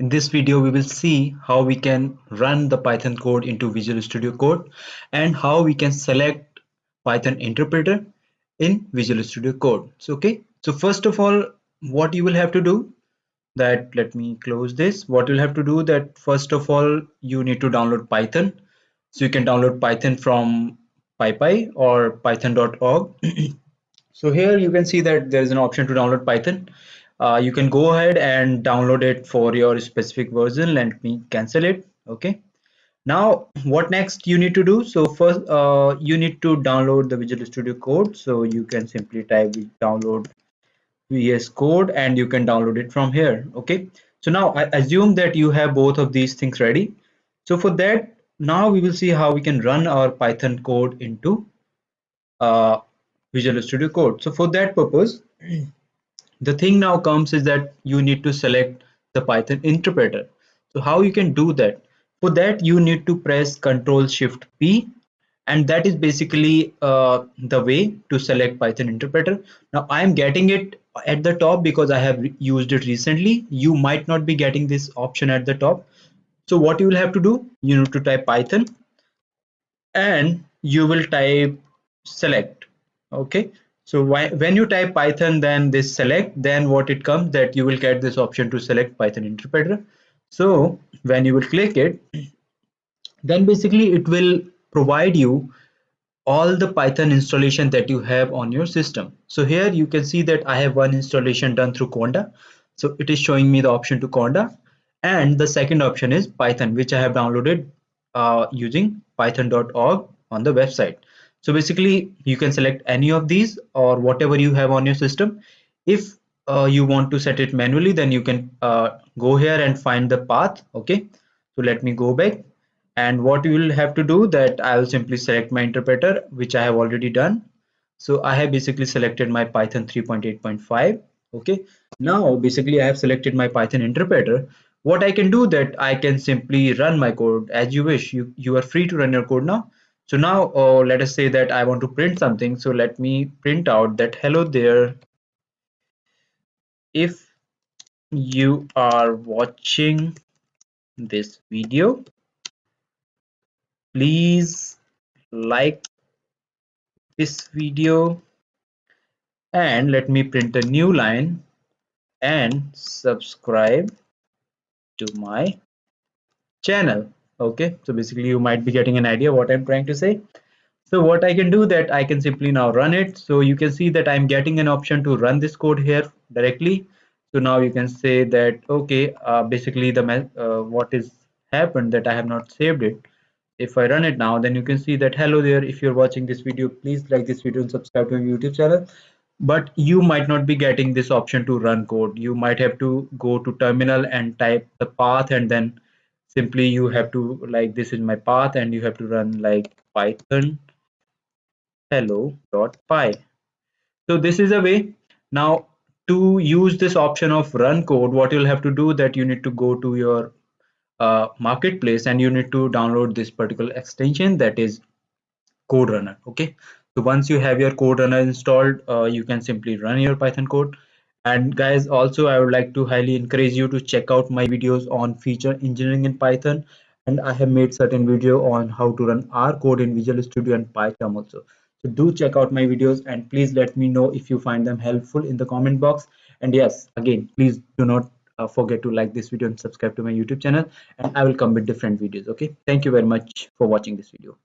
In this video, we will see how we can run the Python code into Visual Studio Code and how we can select Python interpreter in Visual Studio Code. So first of all, what you will have to do that, let me close this. What you'll have to do that, first of all, you need to download Python. So you can download Python from PyPy or python.org. So here you can see that there is an option to download Python. You can go ahead and download it for your specific version. Let me cancel it. Okay. Now, what next you need to do? So first, you need to download the Visual Studio Code. So you can simply type download VScode and you can download it from here. Okay. So now I assume that you have both of these things ready. So for that, now we will see how we can run our Python code into uh, Visual Studio Code. So for that purpose, the thing now comes is that you need to select the Python interpreter. So how you can do that? For that, you need to press Ctrl Shift P, and that is basically the way to select Python interpreter. Now I am getting it at the top because I have used it recently. You might not be getting this option at the top. So what you will have to do, you need to type Python and you will type select. Okay, so when you type Python then this select, then what it comes that you will get this option to select Python interpreter. So when you will click it, then basically it will provide you all the Python installation that you have on your system. So here you can see that I have one installation done through Conda. So it is showing me the option to Conda, and the second option is Python, which I have downloaded using python.org on the website. So basically you can select any of these or whatever you have on your system. If you want to set it manually, then you can go here and find the path. Okay, so let me go back, and what you will have to do that I will simply select my interpreter, which I have already done. So I have basically selected my Python 3.8.5. Okay, now basically I have selected my Python interpreter. What I can do that I can simply run my code as you wish. You are free to run your code now. So now let us say that I want to print something. So let me print out that hello there, if you are watching this video, please like this video, and let me print a new line and subscribe to my channel. Okay, so basically you might be getting an idea what I'm trying to say. So what I can do that I can simply now run it. So you can see that I'm getting an option to run this code here directly. So now you can say that okay, basically the what is happened that I have not saved it. If I run it now, then you can see that hello there, if you're watching this video, please like this video and subscribe to my YouTube channel. But you might not be getting this option to run code. You might have to go to terminal and type the path, and then simply you have to, like, this is my path, and you have to run like python hello.py. So this is a way. Now to use this option of run code, what you'll have to do that you need to go to your marketplace and you need to download this particular extension, that is code runner. Okay, so once you have your code runner installed, you can simply run your Python code. And guys, also I would like to highly encourage you to check out my videos on feature engineering in Python, and I have made certain video on how to run R code in Visual Studio and PyCharm also. So do check out my videos and please let me know if you find them helpful in the comment box. And yes, again, please do not forget to like this video and subscribe to my YouTube channel, and I will come with different videos. Okay, thank you very much for watching this video.